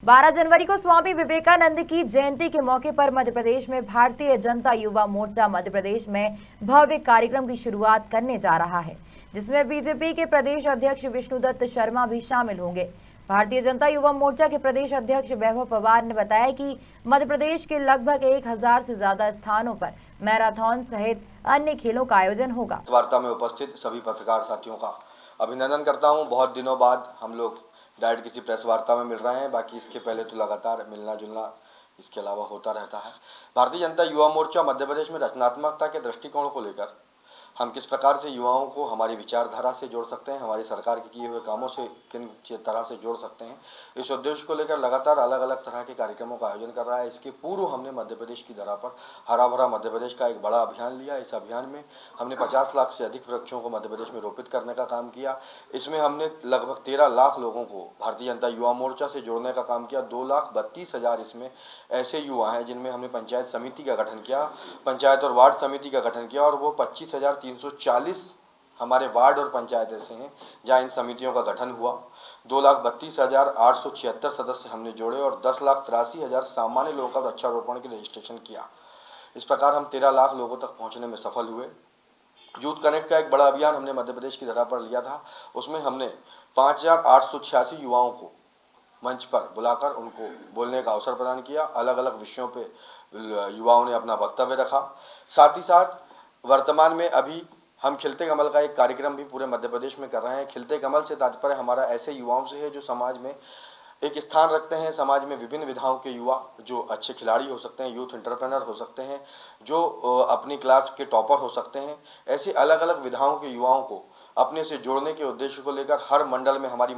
12 जनवरी को स्वामी विवेकानंद की जयंती के मौके पर मध्य प्रदेश में भारतीय जनता युवा मोर्चा मध्य प्रदेश में भव्य कार्यक्रम की शुरुआत करने जा रहा है, जिसमें बीजेपी के प्रदेश अध्यक्ष विष्णुदत्त शर्मा भी शामिल होंगे। भारतीय जनता युवा मोर्चा के प्रदेश अध्यक्ष वैभव पवार ने बताया कि मध्य प्रदेश के लगभग 1000 से ज्यादा स्थानों पर मैराथन सहित अन्य खेलों का आयोजन होगा। वार्ता में उपस्थित सभी पत्रकार साथियों का अभिनंदन करता हूं। बहुत दिनों बाद हम लोग डायरेक्ट किसी प्रेस वार्ता में मिल रहे हैं। बाकी इसके पहले तो लगातार मिलना जुलना इसके अलावा होता रहता है। भारतीय जनता युवा मोर्चा मध्य प्रदेश में रचनात्मकता के दृष्टिकोण को लेकर हम किस प्रकार से युवाओं को हमारी विचारधारा से जोड़ सकते हैं, हमारी सरकार के किए हुए कामों से किन तरह से जोड़ सकते हैं, इस उद्देश्य को लेकर लगातार अलग अलग तरह के कार्यक्रमों का आयोजन कर रहा है। इसके पूर्व हमने मध्य प्रदेश की धरा पर हरा भरा मध्य प्रदेश का एक बड़ा अभियान लिया। इस अभियान में हमने 50 लाख से अधिक वृक्षों को मध्य प्रदेश में रोपित करने का काम किया। इसमें हमने लगभग 13 लाख लोगों को भारतीय जनता युवा मोर्चा से जोड़ने का काम किया। 2,32,000 इसमें ऐसे युवा हैं जिनमें हमने पंचायत समिति का गठन किया, पंचायत और वार्ड समिति का गठन किया, और वो 25,340 हमारे वार्ड और पंचायत ऐसे हैं जहाँ इन समितियों का गठन हुआ। 2,32,876 सदस्य हमने जोड़े और 10,83,000 सामान्य लोगों का वृक्षारोपण के रजिस्ट्रेशन किया। इस प्रकार हम 13 लाख लोगों तक पहुंचने में सफल हुए। यूथ कनेक्ट का एक बड़ा अभियान हमने मध्य प्रदेश की धरा पर लिया था। उसमें हमने 5,886 युवाओं को मंच पर बुलाकर उनको बोलने का अवसर प्रदान किया। अलग अलग विषयों पे युवाओं ने अपना वक्तव्य रखा। साथ ही साथ वर्तमान में अभी हम खिलते कमल का एक कार्यक्रम भी पूरे मध्य प्रदेश में कर रहे हैं। खिलते कमल से तात्पर्य हमारा ऐसे युवाओं से है जो समाज में एक स्थान रखते हैं। समाज में विभिन्न विधाओं के युवा जो अच्छे खिलाड़ी हो सकते हैं, यूथ एंटरप्रेन्योर हो सकते हैं, जो अपनी क्लास के टॉपर हो सकते हैं, ऐसे अलग अलग विधाओं के युवाओं को अपने से जोड़ने के उद्देश्य को लेकर हर मंडल में हमारे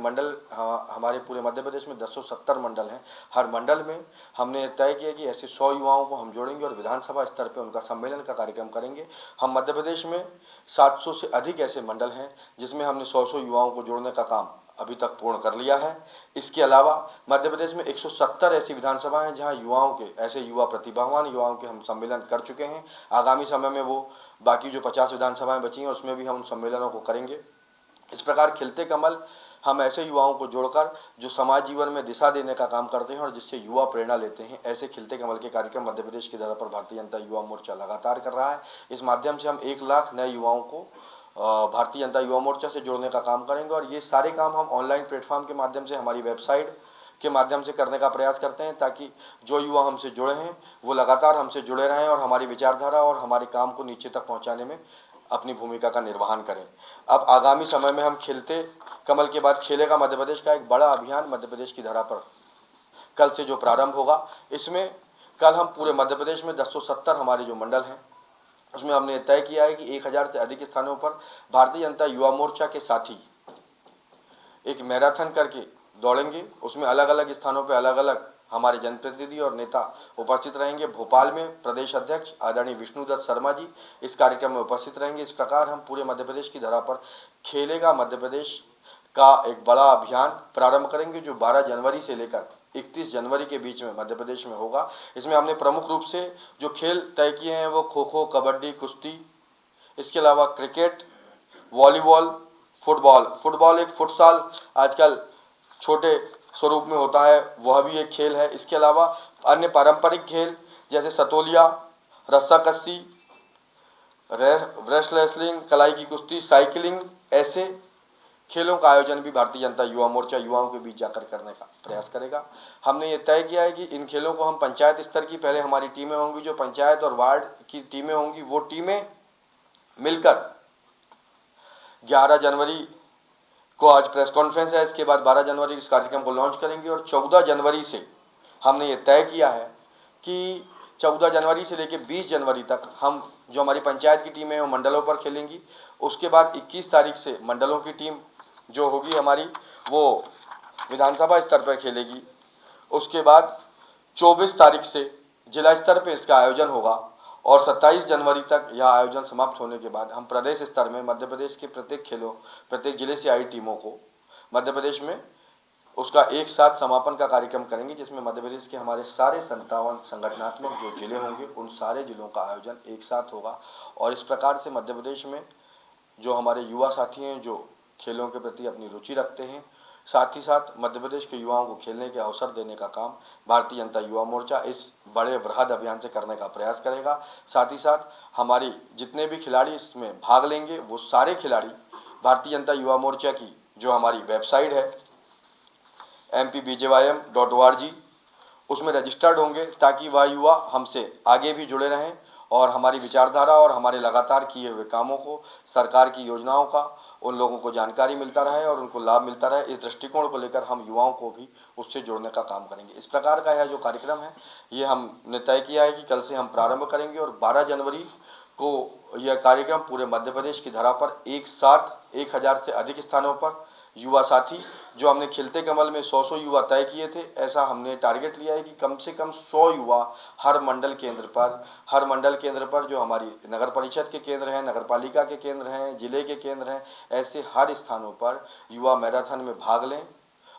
पूरे मध्य प्रदेश में 1070 मंडल हैं। हर मंडल में हमने तय किया कि ऐसे 100 युवाओं को हम जोड़ेंगे और विधानसभा स्तर पर उनका सम्मेलन का कार्यक्रम करेंगे। हम मध्य प्रदेश में 700 से अधिक ऐसे मंडल हैं जिसमें हमने 100 युवाओं को जोड़ने का काम अभी तक पूर्ण कर लिया है। इसके अलावा मध्य प्रदेश में 170 ऐसी विधानसभाएं हैं जहां युवाओं के ऐसे युवा प्रतिभावान युवाओं के हम सम्मेलन कर चुके हैं। आगामी समय में वो बाकी जो 50 विधानसभाएं बची हैं उसमें भी हम उन सम्मेलनों को करेंगे। इस प्रकार खिलते कमल हम ऐसे युवाओं को जोड़कर जो समाज जीवन में दिशा देने का काम करते हैं और जिससे युवा प्रेरणा लेते हैं, ऐसे खिलते कमल के कार्यक्रम मध्य प्रदेश की धरा पर भारतीय जनता युवा मोर्चा लगातार कर रहा है। इस माध्यम से हम 1 लाख नए युवाओं को भारतीय जनता युवा मोर्चा से जोड़ने का काम करेंगे और ये सारे काम हम ऑनलाइन प्लेटफॉर्म के माध्यम से, हमारी वेबसाइट के माध्यम से करने का प्रयास करते हैं, ताकि जो युवा हमसे जुड़े हैं वो लगातार हमसे जुड़े रहें और हमारी विचारधारा और हमारे काम को नीचे तक पहुंचाने में अपनी भूमिका का निर्वहन करें। अब आगामी समय में हम खिलते कमल के बाद खेलेगा मध्य प्रदेश का एक बड़ा अभियान मध्य प्रदेश की धरा पर कल से जो प्रारंभ होगा, इसमें कल हम पूरे मध्य प्रदेश में 1070 हमारे जो मंडल हैं उसमें हमने तय किया है कि 1000 से अधिक स्थानों पर भारतीय जनता युवा मोर्चा के साथी एक मैराथन करके दौड़ेंगे। उसमें अलग अलग स्थानों पर अलग अलग हमारे जनप्रतिनिधि और नेता उपस्थित रहेंगे। भोपाल में प्रदेश अध्यक्ष आदरणीय विष्णुदत्त शर्मा जी इस कार्यक्रम में उपस्थित रहेंगे। इस प्रकार हम पूरे मध्य प्रदेश की धरा पर खेलेगा मध्य प्रदेश का एक बड़ा अभियान प्रारंभ करेंगे जो 12 जनवरी से लेकर 31 जनवरी के बीच में मध्य प्रदेश में होगा। इसमें हमने प्रमुख रूप से जो खेल तय किए हैं वो खो खो, कबड्डी, कुश्ती, इसके अलावा क्रिकेट, वॉलीबॉल, फुटबॉल एक फुटसाल आजकल छोटे स्वरूप में होता है, वह भी एक खेल है। इसके अलावा अन्य पारंपरिक खेल जैसे सतोलिया, रस्साकस्सी, रेसलिंग, कलाई की कुश्ती, साइकिलिंग, ऐसे खेलों का आयोजन भी भारतीय जनता युवा मोर्चा युवाओं के बीच जाकर करने का प्रयास करेगा। हमने ये तय किया है कि इन खेलों को हम पंचायत स्तर की पहले हमारी टीमें होंगी, जो पंचायत और वार्ड की टीमें होंगी, वो टीमें मिलकर 11 जनवरी को आज प्रेस कॉन्फ्रेंस है, इसके बाद 12 जनवरी इस कार्यक्रम को लॉन्च करेंगे और 14 जनवरी से हमने ये तय किया है कि 14 जनवरी से लेकर 20 जनवरी तक हम जो हमारी पंचायत की टीमें हैं वो मंडलों पर खेलेंगी। उसके बाद 21 तारीख से मंडलों की टीम जो होगी हमारी वो विधानसभा स्तर पर खेलेगी। उसके बाद 24 तारीख से जिला स्तर पर इसका आयोजन होगा और 27 जनवरी तक यह आयोजन समाप्त होने के बाद हम प्रदेश स्तर में मध्य प्रदेश के प्रत्येक जिले से आई टीमों को मध्य प्रदेश में उसका एक साथ समापन का कार्यक्रम करेंगे, जिसमें मध्य प्रदेश के हमारे सारे 57 संगठनात्मक जो जिले होंगे उन सारे जिलों का आयोजन एक साथ होगा। और इस प्रकार से मध्य प्रदेश में जो हमारे युवा साथी हैं जो खेलों के प्रति अपनी रुचि रखते हैं, साथ ही साथ मध्य प्रदेश के युवाओं को खेलने के अवसर देने का काम भारतीय जनता युवा मोर्चा इस बड़े वृहद अभियान से करने का प्रयास करेगा। साथ ही साथ हमारी जितने भी खिलाड़ी इसमें भाग लेंगे वो सारे खिलाड़ी भारतीय जनता युवा मोर्चा की जो हमारी वेबसाइट है mpbjym.org उसमें रजिस्टर्ड होंगे, ताकि वह युवा हमसे आगे भी जुड़े रहें और हमारी विचारधारा और हमारे लगातार किए हुए कामों को, सरकार की योजनाओं का उन लोगों को जानकारी मिलता रहे और उनको लाभ मिलता रहे। इस दृष्टिकोण को लेकर हम युवाओं को भी उससे जोड़ने का काम करेंगे। इस प्रकार का यह जो कार्यक्रम है ये हमने तय किया है कि कल से हम प्रारंभ करेंगे और 12 जनवरी को यह कार्यक्रम पूरे मध्य प्रदेश की धरा पर एक साथ 1000 से अधिक स्थानों पर युवा साथी, जो हमने खिलते कमल में 100 युवा तय किए थे, ऐसा हमने टारगेट लिया है कि कम से कम 100 युवा हर मंडल केंद्र पर जो हमारी नगर परिषद के केंद्र हैं, नगर पालिका के केंद्र हैं, जिले के केंद्र हैं, ऐसे हर स्थानों पर युवा मैराथन में भाग लें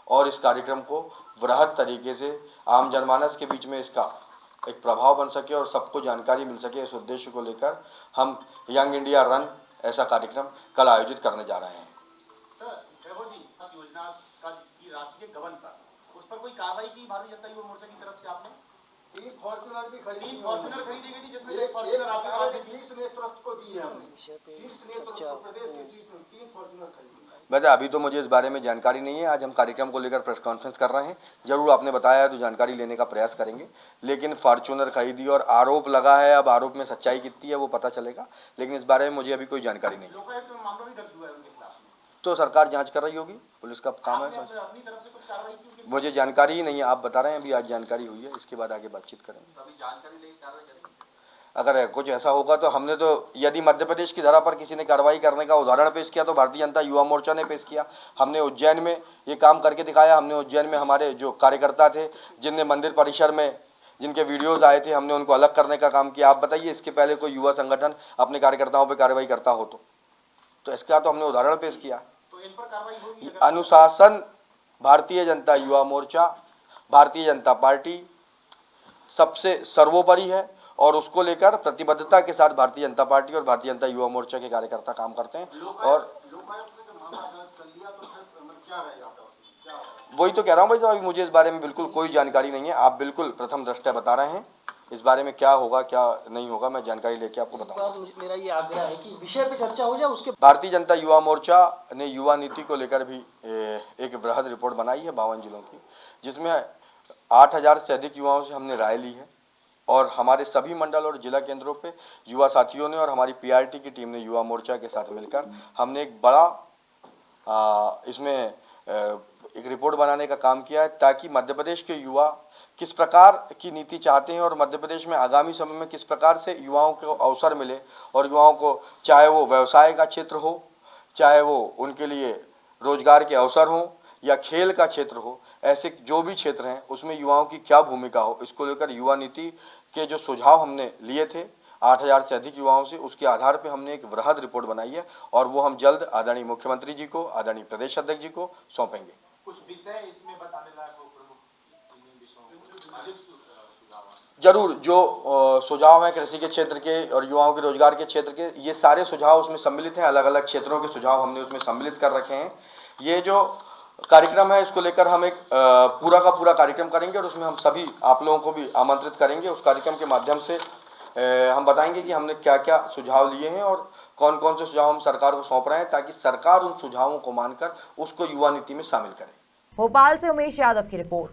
और इस कार्यक्रम को वृहद तरीके से आम जनमानस के बीच में इसका एक प्रभाव बन सके और सबको जानकारी मिल सके। इस उद्देश्य को लेकर हम यंग इंडिया रन ऐसा कार्यक्रम कल आयोजित करने जा रहे हैं। योजना का की राशि के गबन पर उस पर कोई कार्रवाई की भारतीय जनता युवा मोर्चा की तरफ से आपने? 3 फॉर्च्यूनर भी खरीदी गई थी, जिसमें एक फॉर्च्यूनर आपके शीर्ष नेतृत्व को दी है हमने। शीर्ष नेतृत्व प्रदेश के शीर्ष में 3 फॉर्च्यूनर खरीदी। वैसे अभी तो मुझे इस बारे में जानकारी नहीं है। आज हम कार्यक्रम को लेकर प्रेस कॉन्फ्रेंस कर रहे हैं। जरूर आपने बताया है तो जानकारी लेने का प्रयास करेंगे, लेकिन फॉर्च्यूनर खरीदी और आरोप लगा है, अब आरोप में सच्चाई कितनी है वो पता चलेगा, लेकिन इस बारे में मुझे अभी कोई जानकारी नहीं है। लोकायुक्त में मामला भी दर्ज हुआ है उनके खिलाफ? तो सरकार जांच कर रही होगी, पुलिस का काम है। अपनी तरफ से कुछ कार्रवाई की? मुझे जानकारी ही नहीं है, आप बता रहे हैं अभी आज जानकारी हुई है, इसके बाद आगे बातचीत करेंगे। अभी जानकारी लेके कार्रवाई करेंगे। अगर कुछ ऐसा होगा तो हमने तो, यदि मध्य प्रदेश की धरा पर किसी ने कार्रवाई करने का उदाहरण पेश किया तो भारतीय जनता युवा मोर्चा ने पेश किया। हमने उज्जैन में ये काम करके दिखाया। हमने उज्जैन में हमारे जो कार्यकर्ता थे जिनने मंदिर परिसर में जिनके वीडियोज आए थे, हमने उनको अलग करने का काम किया। आप बताइए इसके पहले कोई युवा संगठन अपने कार्यकर्ताओं पर कार्रवाई करता हो तो इसका तो हमने उदाहरण पेश किया। तो इन पर कार्रवाई होगी? अनुशासन भारतीय जनता युवा मोर्चा, भारतीय जनता पार्टी सबसे सर्वोपरि है और उसको लेकर प्रतिबद्धता के साथ भारतीय जनता पार्टी और भारतीय जनता युवा मोर्चा के कार्यकर्ता काम करते हैं। और वही तो कह रहा हूँ भाई, तो अभी मुझे इस बारे में बिल्कुल कोई जानकारी नहीं है। आप बिल्कुल प्रथम दृष्टया बता रहे हैं, इस बारे में क्या होगा क्या नहीं होगा मैं जानकारी लेके आपको बताऊंगा। मेरा ये आग्रह है कि विषय पे चर्चा हो जाए। उसके भारतीय जनता युवा मोर्चा ने युवा नीति को लेकर भी एक बृहद रिपोर्ट बनाई है 52 जिलों की, जिसमें 8000 से अधिक युवाओं से हमने राय ली है और हमारे सभी मंडल और जिला केंद्रों पे युवा साथियों ने और हमारी पीआरटी की टीम ने युवा मोर्चा के साथ मिलकर हमने एक बड़ा इसमें एक रिपोर्ट बनाने का काम किया है, ताकि मध्य प्रदेश के युवा किस प्रकार की नीति चाहते हैं और मध्य प्रदेश में आगामी समय में किस प्रकार से युवाओं को अवसर मिले और युवाओं को, चाहे वो व्यवसाय का क्षेत्र हो, चाहे वो उनके लिए रोजगार के अवसर हो या खेल का क्षेत्र हो, ऐसे जो भी क्षेत्र हैं उसमें युवाओं की क्या भूमिका हो, इसको लेकर युवा नीति के जो सुझाव हमने लिए थे 8000 से अधिक युवाओं से, उसके आधार पे हमने एक वृहद रिपोर्ट बनाई है और वो हम जल्द आदरणीय मुख्यमंत्री जी को, आदरणीय प्रदेश अध्यक्ष जी को सौंपेंगे। कुछ विषय इसमें बताने लायक हो? जरूर जो सुझाव हैं कृषि के क्षेत्र के और युवाओं के रोजगार के क्षेत्र के, ये सारे सुझाव उसमें सम्मिलित हैं। अलग अलग क्षेत्रों के सुझाव हमने उसमें सम्मिलित कर रखे हैं। ये जो कार्यक्रम है इसको लेकर हम एक पूरा का पूरा कार्यक्रम करेंगे और उसमें हम सभी आप लोगों को भी आमंत्रित करेंगे। उस कार्यक्रम के माध्यम से हम बताएंगे कि हमने क्या क्या सुझाव लिए हैं और कौन कौन से सुझाव हम सरकार को सौंप रहे हैं, ताकि सरकार उन सुझावों को मानकर उसको युवा नीति में शामिल करे। भोपाल से उमेश यादव की रिपोर्ट।